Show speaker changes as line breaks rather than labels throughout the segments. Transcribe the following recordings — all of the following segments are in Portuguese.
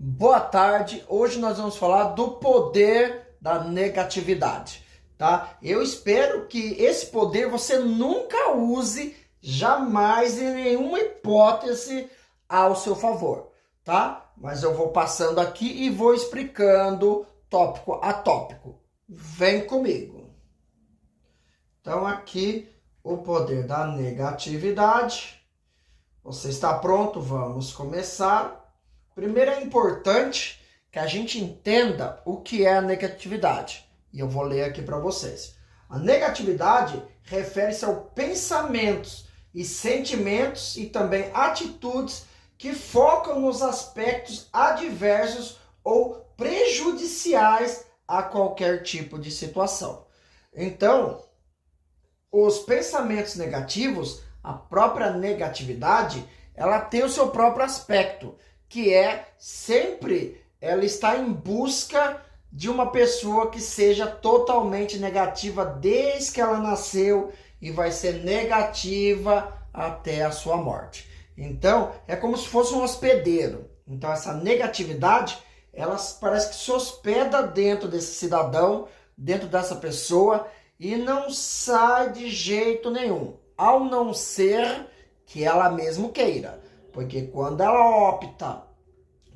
Boa tarde. Hoje nós vamos falar do poder da negatividade, tá? Eu espero que esse poder você nunca use, jamais em nenhuma hipótese ao seu favor, tá? Mas eu vou passando aqui e vou explicando tópico a tópico. Vem comigo. Então aqui o poder da negatividade. Você está pronto? Vamos começar. Primeiro é importante que a gente entenda o que é a negatividade. E eu vou ler aqui para vocês. A negatividade refere-se aos pensamentos e sentimentos e também atitudes que focam nos aspectos adversos ou prejudiciais a qualquer tipo de situação. Então, os pensamentos negativos, a própria negatividade, ela tem o seu próprio aspecto, que é sempre ela está em busca de uma pessoa que seja totalmente negativa desde que ela nasceu e vai ser negativa até a sua morte. Então, é como se fosse um hospedeiro. Então, essa negatividade, ela parece que se hospeda dentro desse cidadão, dentro dessa pessoa, e não sai de jeito nenhum, ao não ser que ela mesmo queira. Porque quando ela opta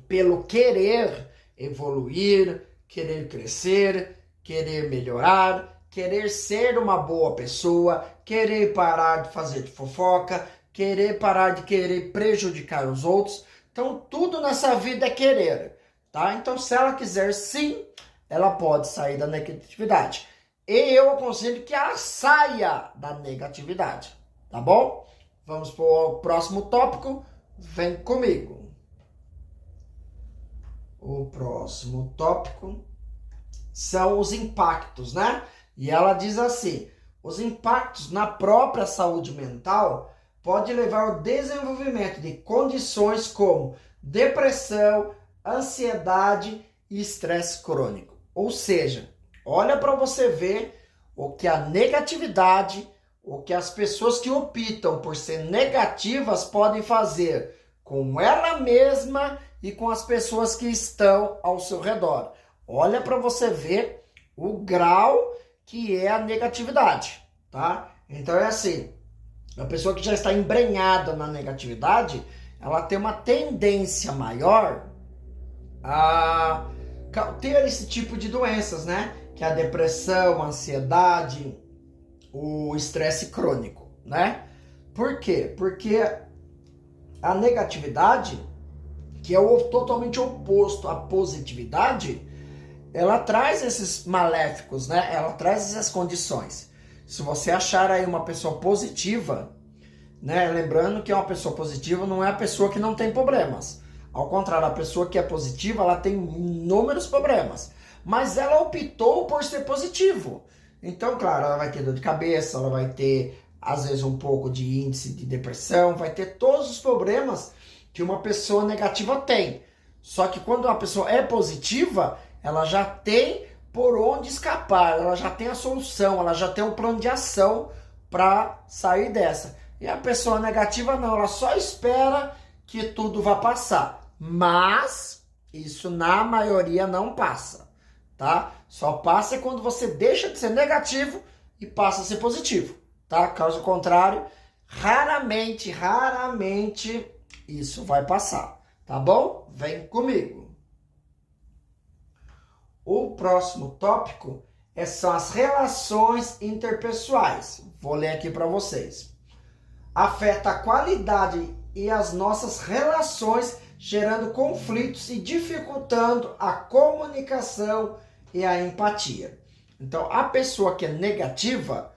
pelo querer evoluir, querer crescer, querer melhorar, querer ser uma boa pessoa, querer parar de fazer de fofoca, querer parar de querer prejudicar os outros. Então tudo nessa vida é querer, tá? Então se ela quiser sim, ela pode sair da negatividade. E eu aconselho que ela saia da negatividade, tá bom? Vamos para o próximo tópico. Vem comigo. O próximo tópico são os impactos, né? E ela diz assim: os impactos na própria saúde mental podem levar ao desenvolvimento de condições como depressão, ansiedade e estresse crônico. Ou seja, olha para você ver o que a negatividade, o que as pessoas que optam por ser negativas podem fazer com ela mesma e com as pessoas que estão ao seu redor. Olha para você ver o grau que é a negatividade, tá? Então é assim, a pessoa que já está embrenhada na negatividade, ela tem uma tendência maior a ter esse tipo de doenças, né? Que é a depressão, a ansiedade, o estresse crônico, né? Por quê? Porque a negatividade, que é o totalmente oposto à positividade, ela traz esses maléficos, né? Ela traz essas condições. Se você achar aí uma pessoa positiva, né? Lembrando que uma pessoa positiva não é a pessoa que não tem problemas. Ao contrário, a pessoa que é positiva, ela tem inúmeros problemas. Mas ela optou por ser positivo. Então, claro, ela vai ter dor de cabeça, ela vai ter, às vezes, um pouco de índice de depressão, vai ter todos os problemas que uma pessoa negativa tem. Só que quando uma pessoa é positiva, ela já tem por onde escapar, ela já tem a solução, ela já tem um plano de ação para sair dessa. E a pessoa negativa não, ela só espera que tudo vá passar. Mas isso na maioria não passa, tá? Só passa quando você deixa de ser negativo e passa a ser positivo, tá? Caso contrário, raramente isso vai passar, tá bom? Vem comigo. O próximo tópico são as relações interpessoais. Vou ler aqui para vocês. Afeta a qualidade e as nossas relações, gerando conflitos e dificultando a comunicação e a empatia. Então, a pessoa que é negativa,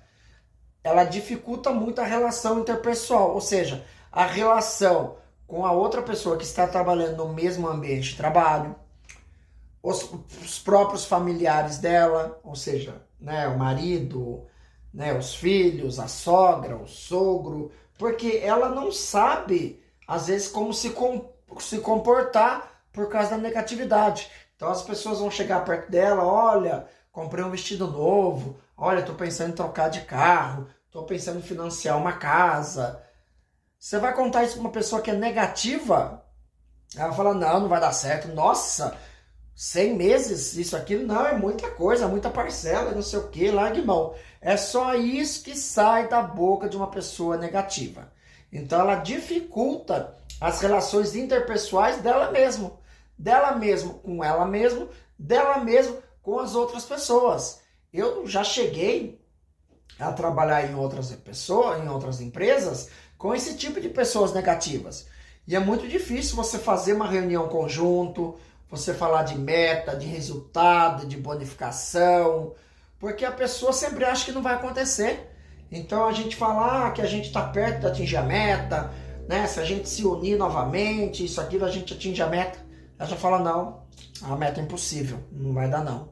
ela dificulta muito a relação interpessoal, ou seja, a relação com a outra pessoa que está trabalhando no mesmo ambiente de trabalho, os próprios familiares dela, ou seja, né, o marido, né, os filhos, a sogra, o sogro, porque ela não sabe, às vezes, como se comportar por causa da negatividade. Então as pessoas vão chegar perto dela: olha, comprei um vestido novo, olha, estou pensando em trocar de carro, estou pensando em financiar uma casa. Você vai contar isso para uma pessoa que é negativa? Ela fala, não, não vai dar certo. Nossa, 100 meses, isso aqui não, é muita coisa, muita parcela, não sei o que, largue mão. É só isso que sai da boca de uma pessoa negativa. Então ela dificulta as relações interpessoais dela mesma com ela mesma, dela mesma com as outras pessoas. Eu já cheguei a trabalhar em outras pessoas, em outras empresas, com esse tipo de pessoas negativas. E é muito difícil você fazer uma reunião conjunto, você falar de meta, de resultado, de bonificação, porque a pessoa sempre acha que não vai acontecer. Então a gente fala que a gente está perto de atingir a meta, né? Se a gente se unir novamente, isso, aquilo, a gente atinge a meta. Ela já fala, não, a meta é impossível, não vai dar não.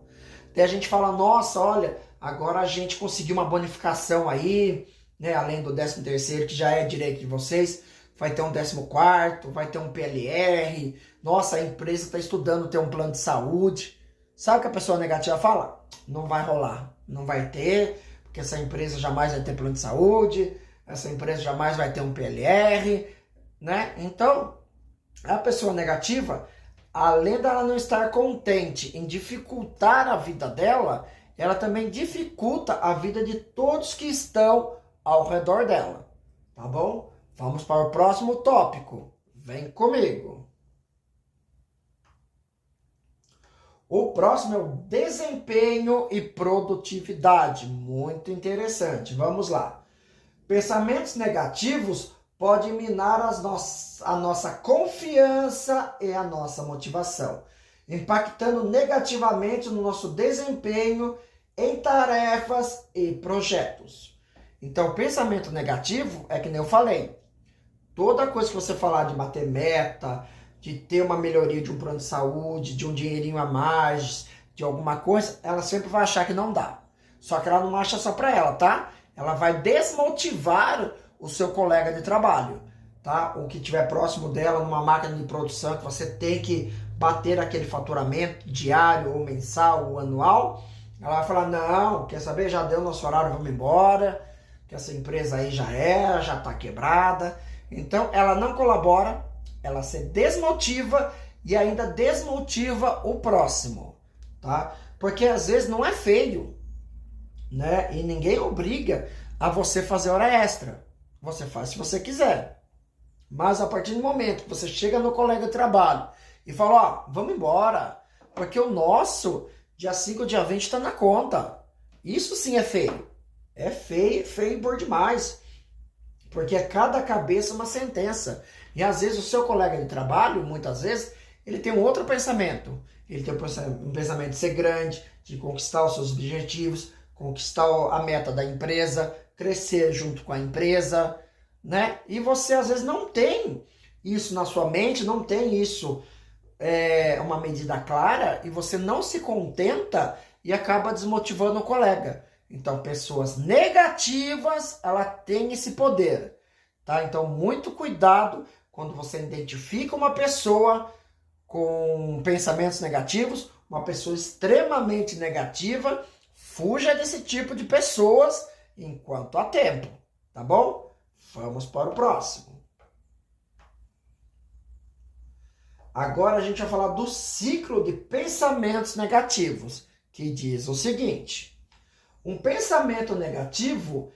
Daí a gente fala, nossa, olha, agora a gente conseguiu uma bonificação aí, né? Além do 13º, que já é direito de vocês, vai ter um 14º, vai ter um PLR, nossa, a empresa está estudando ter um plano de saúde. Sabe o que a pessoa negativa fala? Não vai rolar, não vai ter, porque essa empresa jamais vai ter plano de saúde, essa empresa jamais vai ter um PLR, né? Então, a pessoa negativa, além dela não estar contente em dificultar a vida dela, ela também dificulta a vida de todos que estão ao redor dela, tá bom? Vamos para o próximo tópico. Vem comigo. O próximo é o desempenho e produtividade. Muito interessante. Vamos lá. Pensamentos negativos podem minar a nossa confiança e a nossa motivação, impactando negativamente no nosso desempenho em tarefas e projetos. Então, pensamento negativo é que nem eu falei. Toda coisa que você falar de bater meta, de ter uma melhoria de um plano de saúde, de um dinheirinho a mais, de alguma coisa, ela sempre vai achar que não dá. Só que ela não acha só para ela, tá? Ela vai desmotivar o seu colega de trabalho, tá? O que estiver próximo dela, numa máquina de produção, que você tem que bater aquele faturamento diário, ou mensal, ou anual. Ela vai falar, não, quer saber? Já deu nosso horário, vamos embora, que essa empresa aí já tá quebrada. Então, ela não colabora, ela se desmotiva e ainda desmotiva o próximo, tá? Porque às vezes não é feio, né? E ninguém obriga a você fazer hora extra. Você faz se você quiser. Mas a partir do momento que você chega no colega de trabalho e fala, ó, vamos embora, porque o nosso dia 5, dia 20 está na conta. Isso sim é feio. É feio, feio por demais. Porque é cada cabeça uma sentença. E às vezes o seu colega de trabalho, muitas vezes, ele tem um outro pensamento. Ele tem um pensamento de ser grande, de conquistar os seus objetivos, conquistar a meta da empresa, crescer junto com a empresa, né? E você às vezes não tem isso na sua mente, não tem isso uma medida clara, e você não se contenta e acaba desmotivando o colega. Então, pessoas negativas, ela tem esse poder, tá? Então, muito cuidado quando você identifica uma pessoa com pensamentos negativos, uma pessoa extremamente negativa, fuja desse tipo de pessoas enquanto há tempo, tá bom? Vamos para o próximo. Agora a gente vai falar do ciclo de pensamentos negativos, que diz o seguinte: um pensamento negativo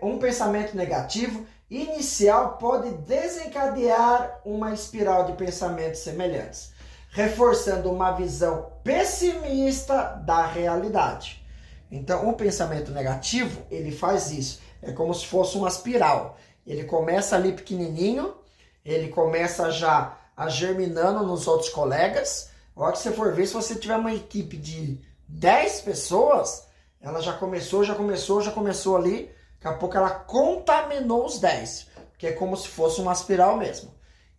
um pensamento negativo inicial pode desencadear uma espiral de pensamentos semelhantes, reforçando uma visão pessimista da realidade. Então, o pensamento negativo, ele faz isso. É como se fosse uma espiral. Ele começa ali pequenininho, ele começa já a germinando nos outros colegas. A hora que você for ver, se você tiver uma equipe de 10 pessoas, ela já começou ali, daqui a pouco ela contaminou os 10, porque é como se fosse uma espiral mesmo.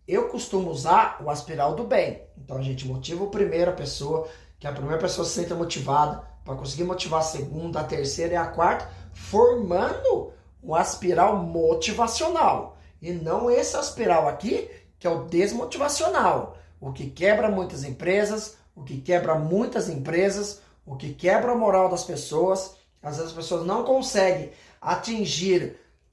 Eu costumo usar o espiral do bem, então a gente motiva a primeira pessoa, que a primeira pessoa se sente motivada, para conseguir motivar a segunda, a terceira e a quarta, formando uma espiral motivacional, e não esse espiral aqui, que é o desmotivacional, o que quebra muitas empresas, o que quebra a moral das pessoas. Às vezes as pessoas não conseguem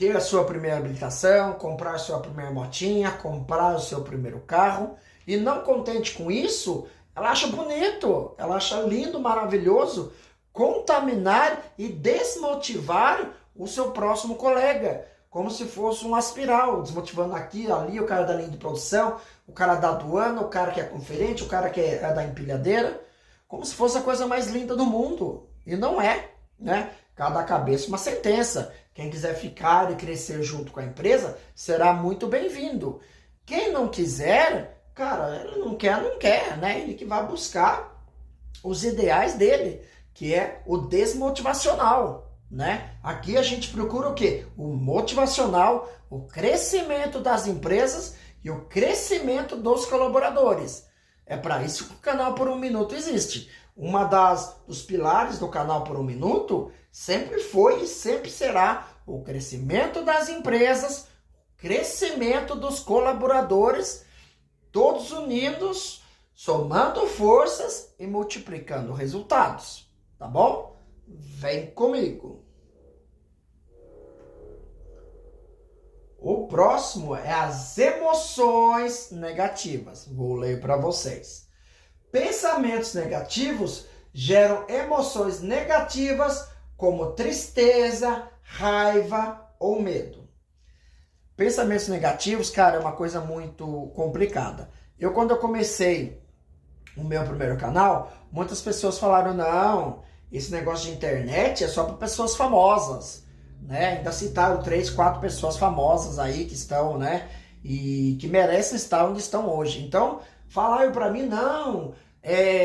ter a sua primeira habilitação, comprar a sua primeira motinha, comprar o seu primeiro carro. E não contente com isso, ela acha bonito, ela acha lindo, maravilhoso contaminar e desmotivar o seu próximo colega, como se fosse um aspiral, desmotivando aqui, ali, o cara da linha de produção, o cara da aduana, o cara que é conferente, o cara que é da empilhadeira, como se fosse a coisa mais linda do mundo. E não é, né? Cada cabeça uma sentença. Quem quiser ficar e crescer junto com a empresa, será muito bem-vindo. Quem não quiser, cara, ele não quer, né? Ele que vai buscar os ideais dele, que é o desmotivacional, né? Aqui a gente procura o quê? O motivacional, o crescimento das empresas e o crescimento dos colaboradores. É para isso que o canal Por Um Minuto existe. Dos pilares do canal Por Um Minuto sempre foi e sempre será o crescimento das empresas, o crescimento dos colaboradores, todos unidos, somando forças e multiplicando resultados. Tá bom? Vem comigo. O próximo é as emoções negativas. Vou ler para vocês. Pensamentos negativos geram emoções negativas como tristeza, raiva ou medo. Pensamentos negativos, cara, é uma coisa muito complicada. Quando eu comecei o meu primeiro canal, muitas pessoas falaram, não, esse negócio de internet é só para pessoas famosas, né? Ainda citaram 3, 4 pessoas famosas aí que estão, né? E que merecem estar onde estão hoje. Então, falaram para mim, não,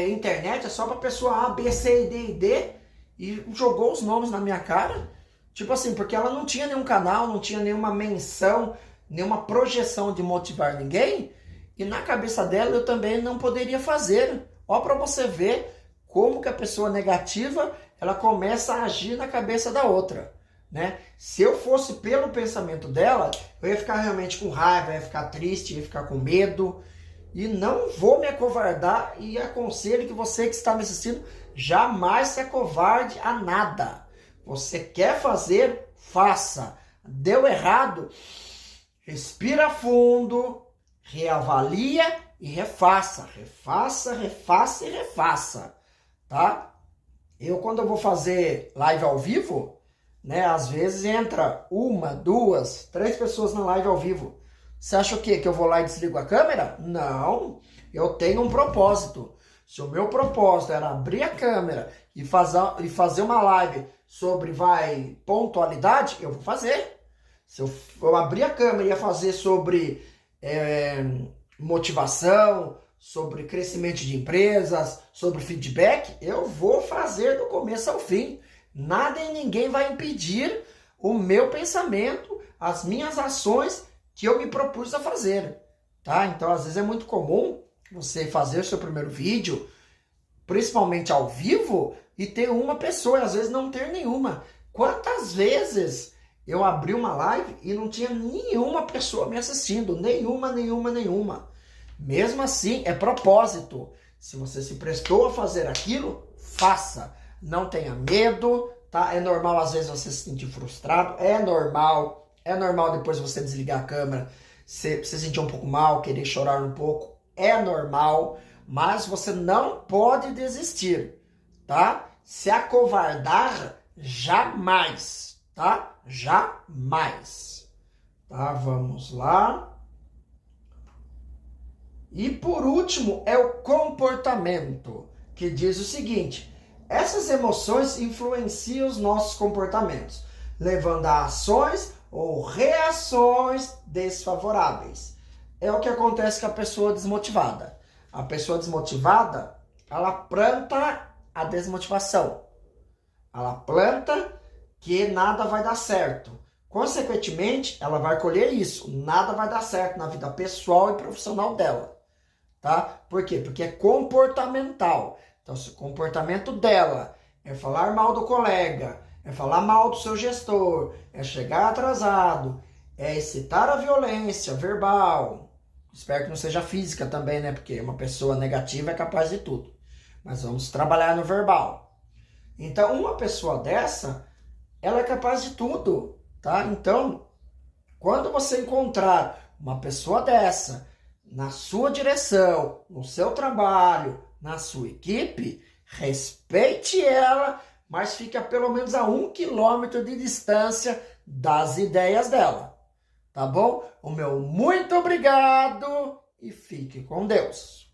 internet é só para pessoa A, B, C, D e D, e jogou os nomes na minha cara, tipo assim, porque ela não tinha nenhum canal, não tinha nenhuma menção, nenhuma projeção de motivar ninguém, e na cabeça dela eu também não poderia fazer. Ó, para você ver como que a pessoa negativa, ela começa a agir na cabeça da outra, né? Se eu fosse pelo pensamento dela, eu ia ficar realmente com raiva, ia ficar triste, ia ficar com medo, e não vou me acovardar, e aconselho que você que está me assistindo, jamais se acovarde a nada. Você quer fazer, faça. Deu errado, respira fundo, reavalia e refaça. Refaça, refaça e refaça, tá? Quando eu vou fazer live ao vivo, né, às vezes entra 1, 2, 3 pessoas na live ao vivo. Você acha o quê? Que eu vou lá e desligo a câmera? Não, eu tenho um propósito. Se o meu propósito era abrir a câmera e fazer uma live sobre pontualidade, eu vou fazer. Se eu abrir a câmera e ia fazer sobre motivação, sobre crescimento de empresas, sobre feedback, eu vou fazer do começo ao fim. Nada e ninguém vai impedir o meu pensamento, as minhas ações que eu me propus a fazer, tá? Então, às vezes é muito comum você fazer o seu primeiro vídeo, principalmente ao vivo, e ter uma pessoa, e às vezes não ter nenhuma. Quantas vezes eu abri uma live e não tinha nenhuma pessoa me assistindo? Nenhuma. Mesmo assim, é propósito. Se você se prestou a fazer aquilo, faça. Não tenha medo, tá? É normal às vezes você se sentir frustrado, é normal depois você desligar a câmera, você sentir um pouco mal, querer chorar um pouco, é normal, mas você não pode desistir, tá? Se acovardar, jamais, tá? Jamais. Tá, vamos lá. E por último é o comportamento, que diz o seguinte: essas emoções influenciam os nossos comportamentos, levando a ações ou reações desfavoráveis. É o que acontece com a pessoa desmotivada. A pessoa desmotivada, ela planta a desmotivação. Ela planta que nada vai dar certo. Consequentemente, ela vai colher isso. Nada vai dar certo na vida pessoal e profissional dela. Tá? Por quê? Porque é comportamental. Então, se o comportamento dela é falar mal do colega, é falar mal do seu gestor, é chegar atrasado, é excitar a violência verbal. Espero que não seja física também, né? Porque uma pessoa negativa é capaz de tudo. Mas vamos trabalhar no verbal. Então, uma pessoa dessa, ela é capaz de tudo, tá? Então, Quando você encontrar uma pessoa dessa na sua direção, no seu trabalho, na sua equipe, respeite ela, mas fique a pelo menos a 1 quilômetro de distância das ideias dela. Tá bom? O meu muito obrigado e fique com Deus.